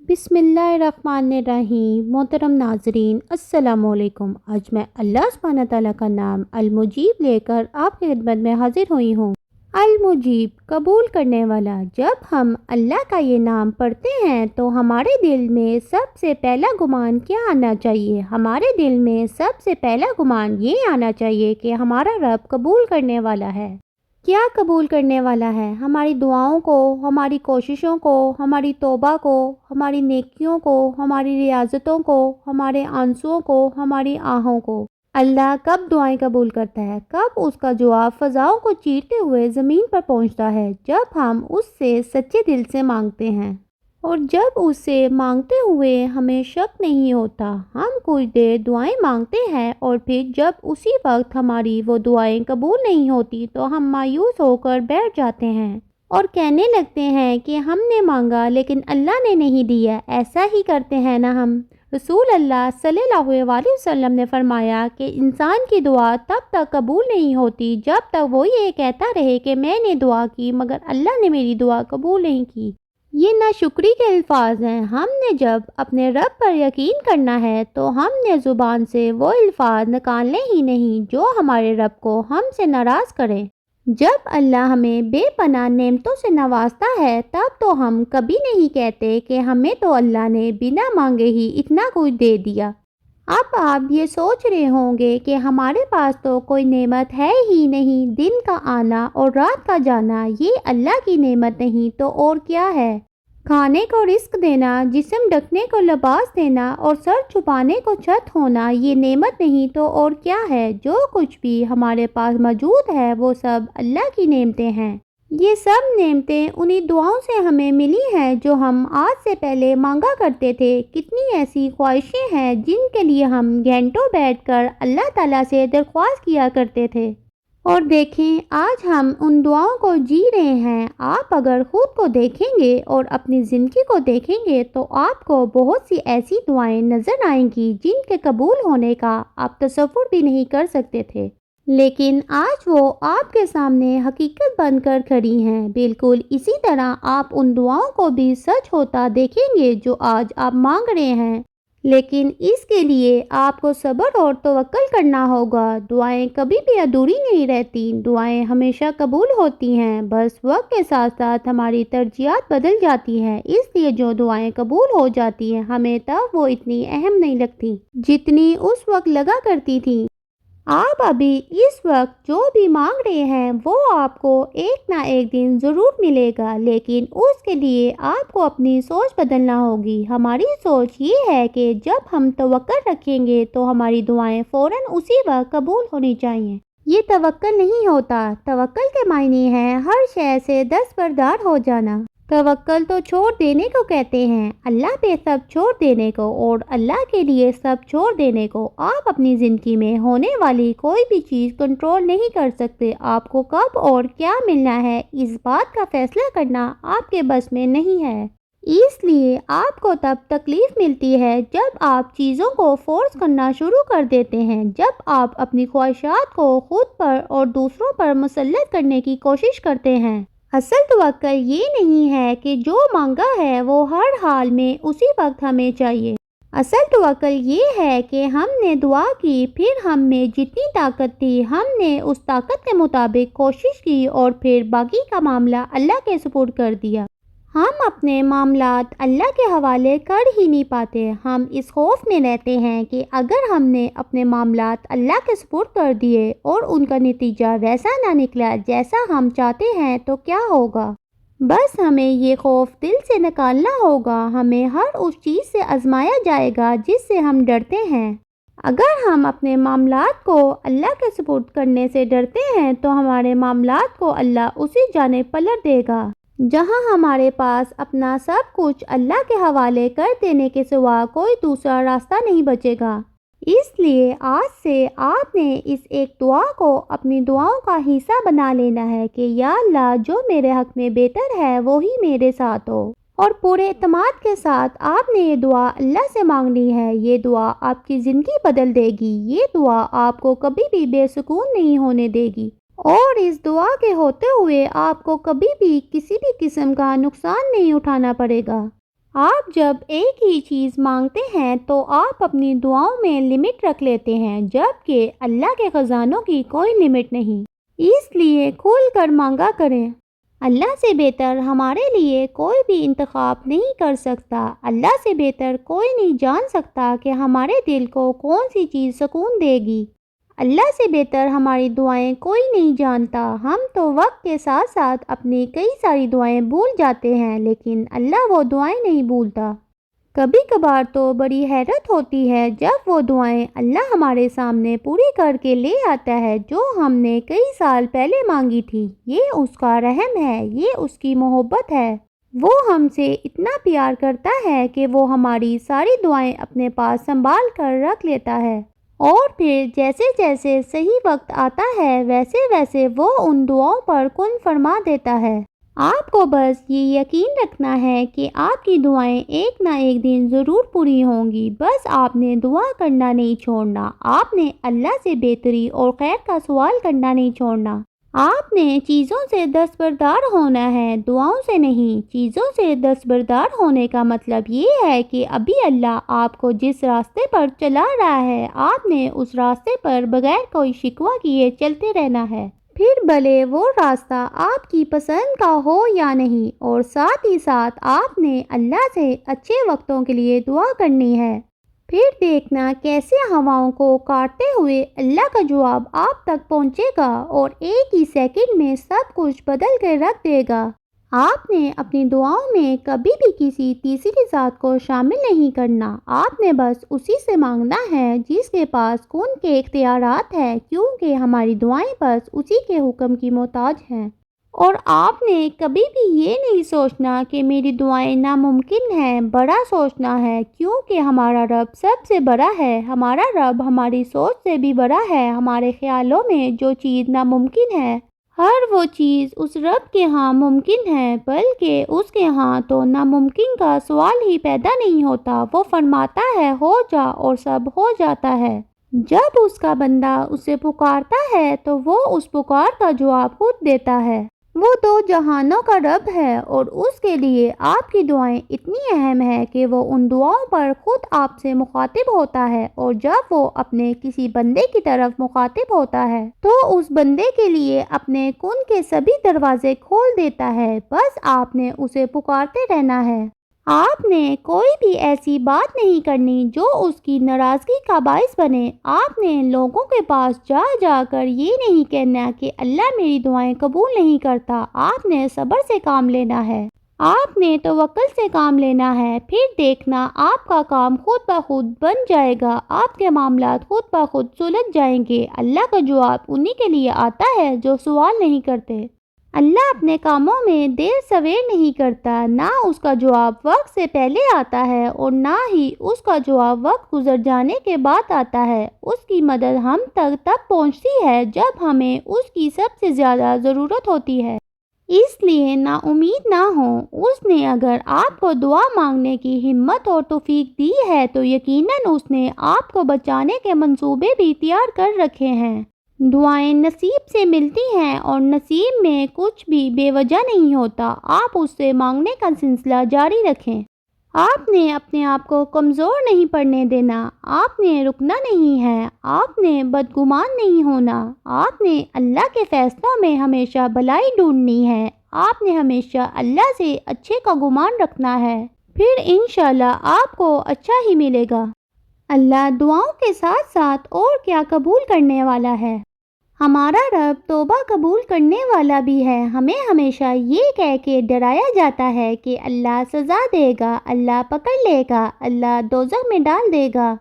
بسم اللہ الرحمن الرحیم۔ محترم ناظرین السلام علیکم۔ آج میں اللہ سبحانہ تعالیٰ کا نام المجیب لے کر آپ کی خدمت میں حاضر ہوئی ہوں۔ المجیب، قبول کرنے والا۔ جب ہم اللہ کا یہ نام پڑھتے ہیں تو ہمارے دل میں سب سے پہلا گمان کیا آنا چاہیے؟ ہمارے دل میں سب سے پہلا گمان یہ آنا چاہیے کہ ہمارا رب قبول کرنے والا ہے۔ کیا قبول کرنے والا ہے؟ ہماری دعاؤں کو، ہماری کوششوں کو، ہماری توبہ کو، ہماری نیکیوں کو، ہماری ریاضتوں کو، ہمارے آنسوؤں کو، ہماری آہوں کو۔ اللہ کب دعائیں قبول کرتا ہے؟ کب اس کا جواب فضاؤں کو چیرتے ہوئے زمین پر پہنچتا ہے؟ جب ہم اس سے سچے دل سے مانگتے ہیں، اور جب اس سے مانگتے ہوئے ہمیں شک نہیں ہوتا۔ ہم کچھ دیر دعائیں مانگتے ہیں اور پھر جب اسی وقت ہماری وہ دعائیں قبول نہیں ہوتی تو ہم مایوس ہو کر بیٹھ جاتے ہیں اور کہنے لگتے ہیں کہ ہم نے مانگا لیکن اللہ نے نہیں دیا۔ ایسا ہی کرتے ہیں نا ہم؟ رسول اللہ صلی اللہ علیہ وسلم نے فرمایا کہ انسان کی دعا تب تک قبول نہیں ہوتی جب تک وہ یہ کہتا رہے کہ میں نے دعا کی مگر اللہ نے میری دعا قبول نہیں کی۔ یہ ناشکری کے الفاظ ہیں۔ ہم نے جب اپنے رب پر یقین کرنا ہے تو ہم نے زبان سے وہ الفاظ نکالنے ہی نہیں جو ہمارے رب کو ہم سے ناراض کریں۔ جب اللہ ہمیں بے پناہ نعمتوں سے نوازتا ہے تب تو ہم کبھی نہیں کہتے کہ ہمیں تو اللہ نے بنا مانگے ہی اتنا کچھ دے دیا۔ اب آپ یہ سوچ رہے ہوں گے کہ ہمارے پاس تو کوئی نعمت ہے ہی نہیں، دن کا آنا اور رات کا جانا یہ اللہ کی نعمت نہیں تو اور کیا ہے؟ کھانے کو رزق دینا، جسم ڈھکنے کو لباس دینا اور سر چھپانے کو چھت ہونا یہ نعمت نہیں تو اور کیا ہے؟ جو کچھ بھی ہمارے پاس موجود ہے وہ سب اللہ کی نعمتیں ہیں۔ یہ سب نعمتیں انہی دعاؤں سے ہمیں ملی ہیں جو ہم آج سے پہلے مانگا کرتے تھے۔ کتنی ایسی خواہشیں ہیں جن کے لیے ہم گھنٹوں بیٹھ کر اللہ تعالیٰ سے درخواست کیا کرتے تھے، اور دیکھیں آج ہم ان دعاؤں کو جی رہے ہیں۔ آپ اگر خود کو دیکھیں گے اور اپنی زندگی کو دیکھیں گے تو آپ کو بہت سی ایسی دعائیں نظر آئیں گی جن کے قبول ہونے کا آپ تصور بھی نہیں کر سکتے تھے، لیکن آج وہ آپ کے سامنے حقیقت بن کر کھڑی ہیں۔ بالکل اسی طرح آپ ان دعاؤں کو بھی سچ ہوتا دیکھیں گے جو آج آپ مانگ رہے ہیں، لیکن اس کے لیے آپ کو صبر اور توکل کرنا ہوگا۔ دعائیں کبھی بھی ادھوری نہیں رہتی، دعائیں ہمیشہ قبول ہوتی ہیں، بس وقت کے ساتھ ساتھ ہماری ترجیحات بدل جاتی ہیں۔ اس لیے جو دعائیں قبول ہو جاتی ہیں ہمیں تب وہ اتنی اہم نہیں لگتی جتنی اس وقت لگا کرتی تھیں۔ آپ ابھی اس وقت جو بھی مانگ رہے ہیں وہ آپ کو ایک نہ ایک دن ضرور ملے گا، لیکن اس کے لیے آپ کو اپنی سوچ بدلنا ہوگی۔ ہماری سوچ یہ ہے کہ جب ہم توکل رکھیں گے تو ہماری دعائیں فوراً اسی وقت قبول ہونی چاہیے۔ یہ توکل نہیں ہوتا۔ توکل کے معنی ہے ہر شے سے دستبردار ہو جانا۔ توکل تو چھوڑ دینے کو کہتے ہیں، اللہ پہ سب چھوڑ دینے کو اور اللہ کے لیے سب چھوڑ دینے کو۔ آپ اپنی زندگی میں ہونے والی کوئی بھی چیز کنٹرول نہیں کر سکتے۔ آپ کو کب اور کیا ملنا ہے اس بات کا فیصلہ کرنا آپ کے بس میں نہیں ہے۔ اس لیے آپ کو تب تکلیف ملتی ہے جب آپ چیزوں کو فورس کرنا شروع کر دیتے ہیں، جب آپ اپنی خواہشات کو خود پر اور دوسروں پر مسلط کرنے کی کوشش کرتے ہیں۔ اصل توکل یہ نہیں ہے کہ جو مانگا ہے وہ ہر حال میں اسی وقت ہمیں چاہیے۔ اصل توکل یہ ہے کہ ہم نے دعا کی، پھر ہم میں جتنی طاقت تھی ہم نے اس طاقت کے مطابق کوشش کی اور پھر باقی کا معاملہ اللہ کے سپرد کر دیا۔ ہم اپنے معاملات اللہ کے حوالے کر ہی نہیں پاتے۔ ہم اس خوف میں رہتے ہیں کہ اگر ہم نے اپنے معاملات اللہ کے سپرد کر دیے اور ان کا نتیجہ ویسا نہ نکلا جیسا ہم چاہتے ہیں تو کیا ہوگا؟ بس ہمیں یہ خوف دل سے نکالنا ہوگا۔ ہمیں ہر اس چیز سے آزمایا جائے گا جس سے ہم ڈرتے ہیں۔ اگر ہم اپنے معاملات کو اللہ کے سپرد کرنے سے ڈرتے ہیں تو ہمارے معاملات کو اللہ اسی جانب پلٹ دے گا جہاں ہمارے پاس اپنا سب کچھ اللہ کے حوالے کر دینے کے سوا کوئی دوسرا راستہ نہیں بچے گا۔ اس لیے آج سے آپ نے اس ایک دعا کو اپنی دعاؤں کا حصہ بنا لینا ہے کہ یا اللہ جو میرے حق میں بہتر ہے وہی میرے ساتھ ہو، اور پورے اعتماد کے ساتھ آپ نے یہ دعا اللہ سے مانگنی ہے۔ یہ دعا آپ کی زندگی بدل دے گی۔ یہ دعا آپ کو کبھی بھی بے سکون نہیں ہونے دے گی، اور اس دعا کے ہوتے ہوئے آپ کو کبھی بھی کسی بھی قسم کا نقصان نہیں اٹھانا پڑے گا۔ آپ جب ایک ہی چیز مانگتے ہیں تو آپ اپنی دعاؤں میں لمٹ رکھ لیتے ہیں، جبکہ اللہ کے خزانوں کی کوئی لمٹ نہیں، اس لیے کھول کر مانگا کریں۔ اللہ سے بہتر ہمارے لیے کوئی بھی انتخاب نہیں کر سکتا، اللہ سے بہتر کوئی نہیں جان سکتا کہ ہمارے دل کو کون سی چیز سکون دے گی۔ اللہ سے بہتر ہماری دعائیں کوئی نہیں جانتا۔ ہم تو وقت کے ساتھ ساتھ اپنی کئی ساری دعائیں بھول جاتے ہیں، لیکن اللہ وہ دعائیں نہیں بھولتا۔ کبھی کبھار تو بڑی حیرت ہوتی ہے جب وہ دعائیں اللہ ہمارے سامنے پوری کر کے لے آتا ہے جو ہم نے کئی سال پہلے مانگی تھی۔ یہ اس کا رحم ہے، یہ اس کی محبت ہے۔ وہ ہم سے اتنا پیار کرتا ہے کہ وہ ہماری ساری دعائیں اپنے پاس سنبھال کر رکھ لیتا ہے، اور پھر جیسے جیسے صحیح وقت آتا ہے ویسے ویسے وہ ان دعاؤں پر کن فرما دیتا ہے۔ آپ کو بس یہ یقین رکھنا ہے کہ آپ کی دعائیں ایک نہ ایک دن ضرور پوری ہوں گی، بس آپ نے دعا کرنا نہیں چھوڑنا، آپ نے اللہ سے بہتری اور خیر کا سوال کرنا نہیں چھوڑنا۔ آپ نے چیزوں سے دستبردار ہونا ہے، دعاؤں سے نہیں۔ چیزوں سے دستبردار ہونے کا مطلب یہ ہے کہ ابھی اللہ آپ کو جس راستے پر چلا رہا ہے آپ نے اس راستے پر بغیر کوئی شکوہ کیے چلتے رہنا ہے، پھر بھلے وہ راستہ آپ کی پسند کا ہو یا نہیں، اور ساتھ ہی ساتھ آپ نے اللہ سے اچھے وقتوں کے لیے دعا کرنی ہے۔ پھر دیکھنا کیسے ہواؤں کو کاٹتے ہوئے اللہ کا جواب آپ تک پہنچے گا اور ایک ہی سیکنڈ میں سب کچھ بدل کر رکھ دے گا۔ آپ نے اپنی دعاؤں میں کبھی بھی کسی تیسری ذات کو شامل نہیں کرنا، آپ نے بس اسی سے مانگنا ہے جس کے پاس کن کے اختیارات ہیں، کیونکہ ہماری دعائیں بس اسی کے حکم کی محتاج ہیں۔ اور آپ نے کبھی بھی یہ نہیں سوچنا کہ میری دعائیں ناممکن ہیں، بڑا سوچنا ہے، کیونکہ ہمارا رب سب سے بڑا ہے۔ ہمارا رب ہماری سوچ سے بھی بڑا ہے۔ ہمارے خیالوں میں جو چیز ناممکن ہے، ہر وہ چیز اس رب کے ہاں ممکن ہے، بلکہ اس کے ہاں تو ناممکن کا سوال ہی پیدا نہیں ہوتا۔ وہ فرماتا ہے ہو جا اور سب ہو جاتا ہے۔ جب اس کا بندہ اسے پکارتا ہے تو وہ اس پکار کا جواب خود دیتا ہے۔ وہ دو جہانوں کا رب ہے، اور اس کے لیے آپ کی دعائیں اتنی اہم ہیں کہ وہ ان دعاؤں پر خود آپ سے مخاطب ہوتا ہے، اور جب وہ اپنے کسی بندے کی طرف مخاطب ہوتا ہے تو اس بندے کے لیے اپنے کن کے سبھی دروازے کھول دیتا ہے، بس آپ نے اسے پکارتے رہنا ہے۔ آپ نے کوئی بھی ایسی بات نہیں کرنی جو اس کی ناراضگی کا باعث بنے۔ آپ نے لوگوں کے پاس جا جا کر یہ نہیں کہنا کہ اللہ میری دعائیں قبول نہیں کرتا۔ آپ نے صبر سے کام لینا ہے، آپ نے توکل سے کام لینا ہے، پھر دیکھنا آپ کا کام خود بخود بن جائے گا، آپ کے معاملات خود بخود سلجھ جائیں گے۔ اللہ کا جواب انہی کے لیے آتا ہے جو سوال نہیں کرتے۔ اللہ اپنے کاموں میں دیر سویر نہیں کرتا، نہ اس کا جواب وقت سے پہلے آتا ہے اور نہ ہی اس کا جواب وقت گزر جانے کے بعد آتا ہے۔ اس کی مدد ہم تک تب پہنچتی ہے جب ہمیں اس کی سب سے زیادہ ضرورت ہوتی ہے، اس لیے نا امید نہ ہو۔ اس نے اگر آپ کو دعا مانگنے کی ہمت اور توفیق دی ہے تو یقیناً اس نے آپ کو بچانے کے منصوبے بھی تیار کر رکھے ہیں۔ دعائیں نصیب سے ملتی ہیں، اور نصیب میں کچھ بھی بے وجہ نہیں ہوتا۔ آپ اس سے مانگنے کا سلسلہ جاری رکھیں۔ آپ نے اپنے آپ کو کمزور نہیں پڑنے دینا، آپ نے رکنا نہیں ہے، آپ نے بدگمان نہیں ہونا، آپ نے اللہ کے فیصلوں میں ہمیشہ بھلائی ڈھونڈنی ہے، آپ نے ہمیشہ اللہ سے اچھے کا گمان رکھنا ہے، پھر انشاءاللہ آپ کو اچھا ہی ملے گا۔ اللہ دعاؤں کے ساتھ ساتھ اور کیا قبول کرنے والا ہے۔ ہمارا رب توبہ قبول کرنے والا بھی ہے۔ ہمیں ہمیشہ یہ کہہ کے ڈرایا جاتا ہے کہ اللہ سزا دے گا، اللہ پکڑ لے گا، اللہ دوزخ میں ڈال دے گا۔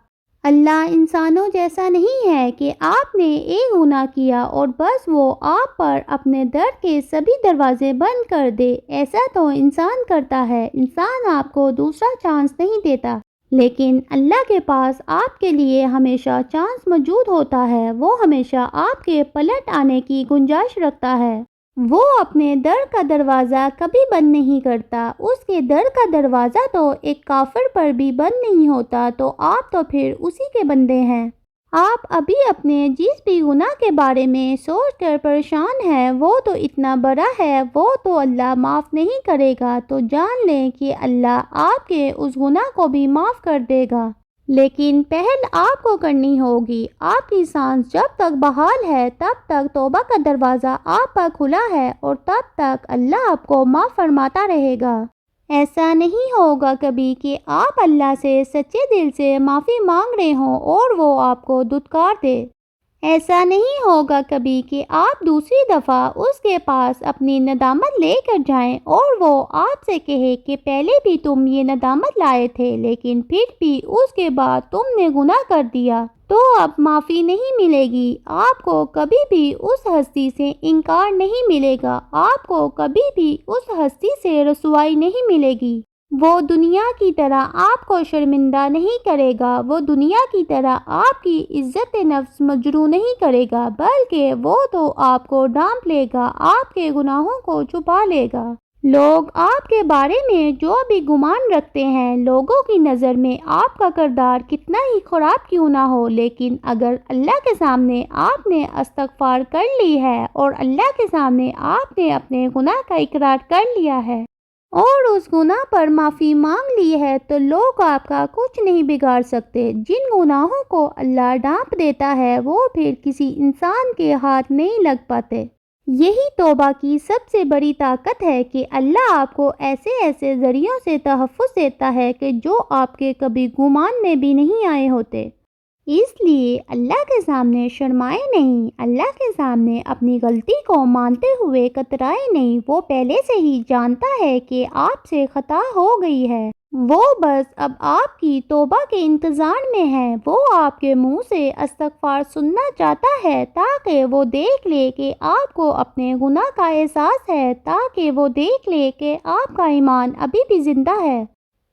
اللہ انسانوں جیسا نہیں ہے کہ آپ نے ایک گناہ کیا اور بس وہ آپ پر اپنے در کے سبھی دروازے بند کر دے۔ ایسا تو انسان کرتا ہے، انسان آپ کو دوسرا چانس نہیں دیتا، لیکن اللہ کے پاس آپ کے لیے ہمیشہ چانس موجود ہوتا ہے۔ وہ ہمیشہ آپ کے پلٹ آنے کی گنجائش رکھتا ہے۔ وہ اپنے در کا دروازہ کبھی بند نہیں کرتا۔ اس کے در کا دروازہ تو ایک کافر پر بھی بند نہیں ہوتا، تو آپ تو پھر اسی کے بندے ہیں۔ آپ ابھی اپنے جس بھی گناہ کے بارے میں سوچ کر پریشان ہیں وہ تو اتنا بڑا ہے، وہ تو اللہ معاف نہیں کرے گا، تو جان لیں کہ اللہ آپ کے اس گناہ کو بھی معاف کر دے گا۔ لیکن پہل آپ کو کرنی ہوگی۔ آپ کی سانس جب تک بحال ہے تب تک توبہ کا دروازہ آپ پر کھلا ہے اور تب تک اللہ آپ کو معاف فرماتا رہے گا۔ ایسا نہیں ہوگا کبھی کہ آپ اللہ سے سچے دل سے معافی مانگ رہے ہوں اور وہ آپ کو دھتکار دے۔ ایسا نہیں ہوگا کبھی کہ آپ دوسری دفعہ اس کے پاس اپنی ندامت لے کر جائیں اور وہ آپ سے کہے کہ پہلے بھی تم یہ ندامت لائے تھے لیکن پھر بھی اس کے بعد تم نے گناہ کر دیا، تو اب معافی نہیں ملے گی۔ آپ کو کبھی بھی اس ہستی سے انکار نہیں ملے گا، آپ کو کبھی بھی اس ہستی سے رسوائی نہیں ملے گی۔ وہ دنیا کی طرح آپ کو شرمندہ نہیں کرے گا، وہ دنیا کی طرح آپ کی عزت نفس مجروح نہیں کرے گا، بلکہ وہ تو آپ کو ڈانپ لے گا، آپ کے گناہوں کو چھپا لے گا۔ لوگ آپ کے بارے میں جو بھی گمان رکھتے ہیں، لوگوں کی نظر میں آپ کا کردار کتنا ہی خراب کیوں نہ ہو، لیکن اگر اللہ کے سامنے آپ نے استغفار کر لی ہے اور اللہ کے سامنے آپ نے اپنے گناہ کا اقرار کر لیا ہے اور اس گناہ پر معافی مانگ لی ہے، تو لوگ آپ کا کچھ نہیں بگاڑ سکتے۔ جن گناہوں کو اللہ ڈانپ دیتا ہے وہ پھر کسی انسان کے ہاتھ نہیں لگ پاتے۔ یہی توبہ کی سب سے بڑی طاقت ہے کہ اللہ آپ کو ایسے ذریعوں سے تحفظ دیتا ہے کہ جو آپ کے کبھی گمان میں بھی نہیں آئے ہوتے۔ اس لیے اللہ کے سامنے شرمائے نہیں، اللہ کے سامنے اپنی غلطی کو مانتے ہوئے کترائے نہیں۔ وہ پہلے سے ہی جانتا ہے کہ آپ سے خطا ہو گئی ہے، وہ بس اب آپ کی توبہ کے انتظار میں ہے۔ وہ آپ کے منہ سے استغفار سننا چاہتا ہے تاکہ وہ دیکھ لے کہ آپ کو اپنے گناہ کا احساس ہے، تاکہ وہ دیکھ لے کہ آپ کا ایمان ابھی بھی زندہ ہے،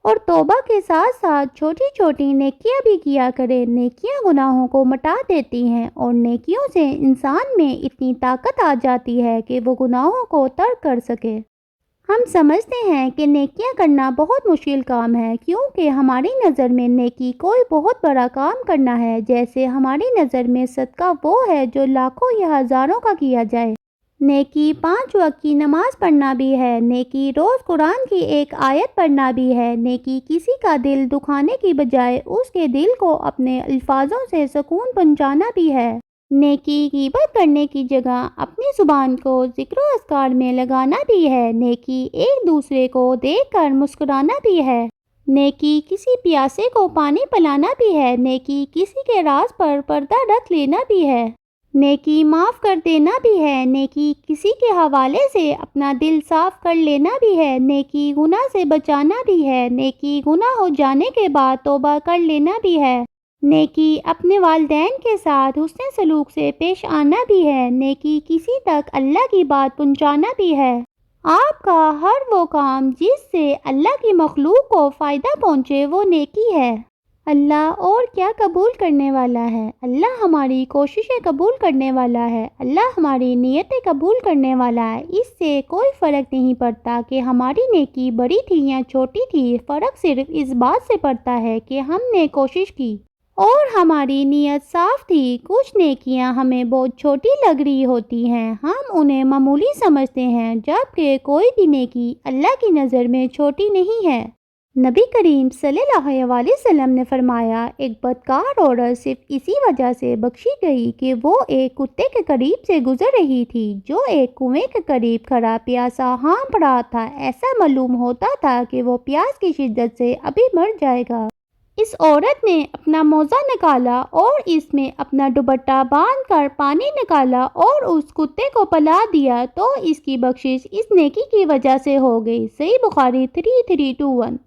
اور توبہ کے ساتھ ساتھ چھوٹی چھوٹی نیکیاں بھی کیا کرے۔ نیکیاں گناہوں کو مٹا دیتی ہیں اور نیکیوں سے انسان میں اتنی طاقت آ جاتی ہے کہ وہ گناہوں کو ترک کر سکے۔ ہم سمجھتے ہیں کہ نیکیاں کرنا بہت مشکل کام ہے، کیونکہ ہماری نظر میں نیکی کوئی بہت بڑا کام کرنا ہے، جیسے ہماری نظر میں صدقہ وہ ہے جو لاکھوں یا ہزاروں کا کیا جائے۔ نیکی 5 وقت کی نماز پڑھنا بھی ہے، نیکی روز قرآن کی ایک آیت پڑھنا بھی ہے، نیکی کسی کا دل دکھانے کی بجائے اس کے دل کو اپنے الفاظوں سے سکون پہنچانا بھی ہے۔ نیکی غیبت کرنے کی جگہ اپنی زبان کو ذکر و اذکار میں لگانا بھی ہے، نیکی ایک دوسرے کو دیکھ کر مسکرانا بھی ہے، نیکی کسی پیاسے کو پانی پلانا بھی ہے، نیکی کسی کے راز پر پردہ رکھ لینا بھی ہے، نیکی معاف کر دینا بھی ہے، نیکی کسی کے حوالے سے اپنا دل صاف کر لینا بھی ہے، نیکی گناہ سے بچانا بھی ہے، نیکی گناہ ہو جانے کے بعد توبہ کر لینا بھی ہے، نیکی اپنے والدین کے ساتھ حسن سلوک سے پیش آنا بھی ہے، نیکی کسی تک اللہ کی بات پہنچانا بھی ہے۔ آپ کا ہر وہ کام جس سے اللہ کی مخلوق کو فائدہ پہنچے وہ نیکی ہے۔ اللہ اور کیا قبول کرنے والا ہے، اللہ ہماری کوششیں قبول کرنے والا ہے، اللہ ہماری نیتیں قبول کرنے والا ہے۔ اس سے کوئی فرق نہیں پڑتا کہ ہماری نیکی بڑی تھی یا چھوٹی تھی، فرق صرف اس بات سے پڑتا ہے کہ ہم نے کوشش کی اور ہماری نیت صاف تھی۔ کچھ نیکیاں ہمیں بہت چھوٹی لگ رہی ہوتی ہیں، ہم انہیں معمولی سمجھتے ہیں، جبکہ کوئی بھی نیکی اللہ کی نظر میں چھوٹی نہیں ہے۔ نبی کریم صلی اللہ علیہ وسلم نے فرمایا، ایک بدکار عورت صرف اسی وجہ سے بخشی گئی کہ وہ ایک کتے کے قریب سے گزر رہی تھی جو ایک کنویں کے قریب کھڑا پیاسا ہانپ رہا تھا۔ ایسا معلوم ہوتا تھا کہ وہ پیاس کی شدت سے ابھی مر جائے گا۔ اس عورت نے اپنا موزہ نکالا اور اس میں اپنا دوپٹہ باندھ کر پانی نکالا اور اس کتے کو پلا دیا، تو اس کی بخشش اس نیکی کی وجہ سے ہو گئی۔ صحیح بخاری 3321۔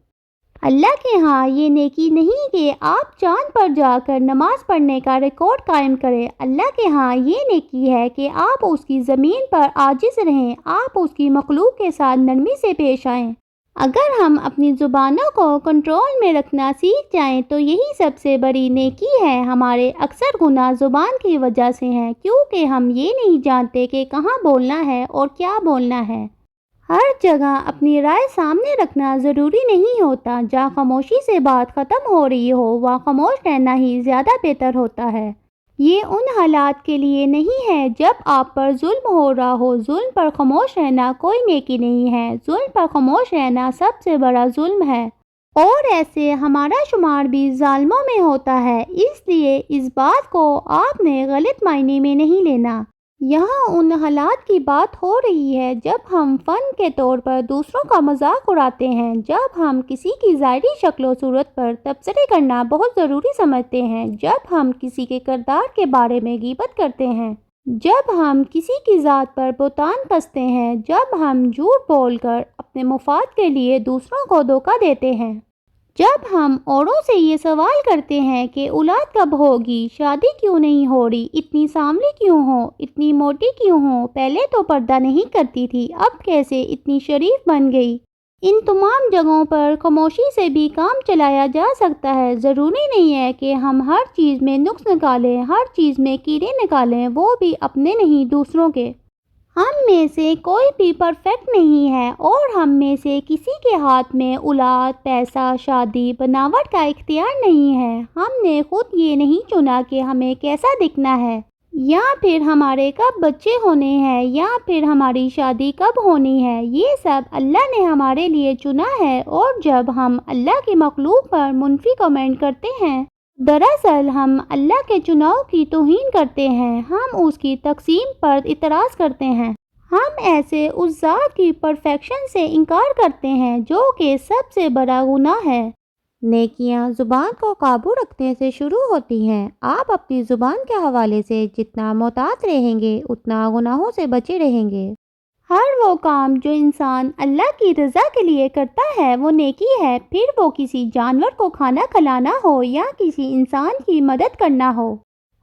اللہ کے ہاں یہ نیکی نہیں کہ آپ چاند پر جا کر نماز پڑھنے کا ریکارڈ قائم کریں، اللہ کے ہاں یہ نیکی ہے کہ آپ اس کی زمین پر عاجز رہیں، آپ اس کی مخلوق کے ساتھ نرمی سے پیش آئیں۔ اگر ہم اپنی زبانوں کو کنٹرول میں رکھنا سیکھ جائیں تو یہی سب سے بڑی نیکی ہے۔ ہمارے اکثر گناہ زبان کی وجہ سے ہیں، کیونکہ ہم یہ نہیں جانتے کہ کہاں بولنا ہے اور کیا بولنا ہے۔ ہر جگہ اپنی رائے سامنے رکھنا ضروری نہیں ہوتا، جہاں خاموشی سے بات ختم ہو رہی ہو وہاں خاموش رہنا ہی زیادہ بہتر ہوتا ہے۔ یہ ان حالات کے لیے نہیں ہے جب آپ پر ظلم ہو رہا ہو۔ ظلم پر خاموش رہنا کوئی نیکی نہیں ہے، ظلم پر خاموش رہنا سب سے بڑا ظلم ہے، اور ایسے ہمارا شمار بھی ظالموں میں ہوتا ہے۔ اس لیے اس بات کو آپ نے غلط معنی میں نہیں لینا۔ یہاں ان حالات کی بات ہو رہی ہے جب ہم فن کے طور پر دوسروں کا مذاق اڑاتے ہیں، جب ہم کسی کی ظاہری شکل و صورت پر تبصرے کرنا بہت ضروری سمجھتے ہیں، جب ہم کسی کے کردار کے بارے میں غیبت کرتے ہیں، جب ہم کسی کی ذات پر بہتان کستے ہیں، جب ہم جھوٹ بول کر اپنے مفاد کے لیے دوسروں کو دھوکہ دیتے ہیں، جب ہم اوروں سے یہ سوال کرتے ہیں کہ اولاد کب ہوگی، شادی کیوں نہیں ہو رہی، اتنی سانولی کیوں ہو، اتنی موٹی کیوں ہو، پہلے تو پردہ نہیں کرتی تھی، اب کیسے اتنی شریف بن گئی، ان تمام جگہوں پر خاموشی سے بھی کام چلایا جا سکتا ہے۔ ضروری نہیں ہے کہ ہم ہر چیز میں نقص نکالیں، ہر چیز میں کیڑے نکالیں، وہ بھی اپنے نہیں دوسروں کے۔ ہم میں سے کوئی بھی پرفیکٹ نہیں ہے، اور ہم میں سے کسی کے ہاتھ میں اولاد، پیسہ، شادی، بناوٹ کا اختیار نہیں ہے۔ ہم نے خود یہ نہیں چنا کہ ہمیں کیسا دکھنا ہے، یا پھر ہمارے کب بچے ہونے ہیں، یا پھر ہماری شادی کب ہونی ہے۔ یہ سب اللہ نے ہمارے لیے چنا ہے، اور جب ہم اللہ کی مخلوق پر منفی کمنٹ کرتے ہیں، دراصل ہم اللہ کے چناؤ کی توہین کرتے ہیں، ہم اس کی تقسیم پر اعتراض کرتے ہیں، ہم ایسے اس ذات کی پرفیکشن سے انکار کرتے ہیں جو کہ سب سے بڑا گناہ ہے۔ نیکیاں زبان کو قابو رکھنے سے شروع ہوتی ہیں۔ آپ اپنی زبان کے حوالے سے جتنا محتاط رہیں گے، اتنا گناہوں سے بچے رہیں گے۔ ہر وہ کام جو انسان اللہ کی رضا کے لیے کرتا ہے وہ نیکی ہے، پھر وہ کسی جانور کو کھانا کھلانا ہو یا کسی انسان کی مدد کرنا ہو۔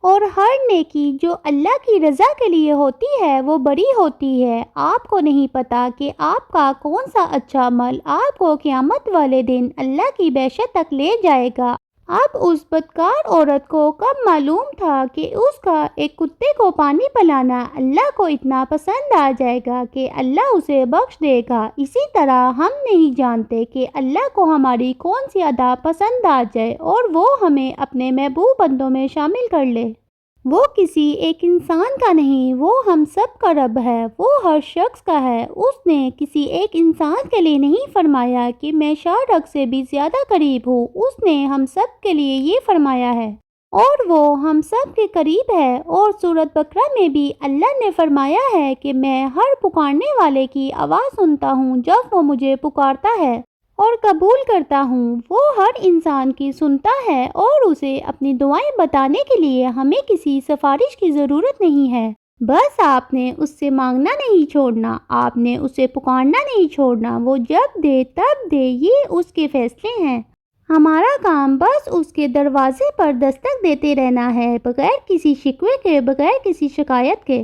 اور ہر نیکی جو اللہ کی رضا کے لیے ہوتی ہے وہ بڑی ہوتی ہے۔ آپ کو نہیں پتا کہ آپ کا کون سا اچھا عمل آپ کو قیامت والے دن اللہ کی بحشت تک لے جائے گا۔ اب اس بدکار عورت کو کب معلوم تھا کہ اس کا ایک کتے کو پانی پلانا اللہ کو اتنا پسند آ جائے گا کہ اللہ اسے بخش دے گا۔ اسی طرح ہم نہیں جانتے کہ اللہ کو ہماری کون سی ادا پسند آ جائے اور وہ ہمیں اپنے محبوب بندوں میں شامل کر لے۔ وہ کسی ایک انسان کا نہیں، وہ ہم سب کا رب ہے، وہ ہر شخص کا ہے۔ اس نے کسی ایک انسان کے لیے نہیں فرمایا کہ میں شاہ رگ سے بھی زیادہ قریب ہوں، اس نے ہم سب کے لیے یہ فرمایا ہے، اور وہ ہم سب کے قریب ہے۔ اور سورۃ بقرہ میں بھی اللہ نے فرمایا ہے کہ میں ہر پکارنے والے کی آواز سنتا ہوں جب وہ مجھے پکارتا ہے اور قبول کرتا ہوں۔ وہ ہر انسان کی سنتا ہے، اور اسے اپنی دعائیں بتانے کے لیے ہمیں کسی سفارش کی ضرورت نہیں ہے۔ بس آپ نے اس سے مانگنا نہیں چھوڑنا، آپ نے اسے پکارنا نہیں چھوڑنا، وہ جب دے تب دے، یہ اس کے فیصلے ہیں۔ ہمارا کام بس اس کے دروازے پر دستک دیتے رہنا ہے، بغیر کسی شکوے کے، بغیر کسی شکایت کے۔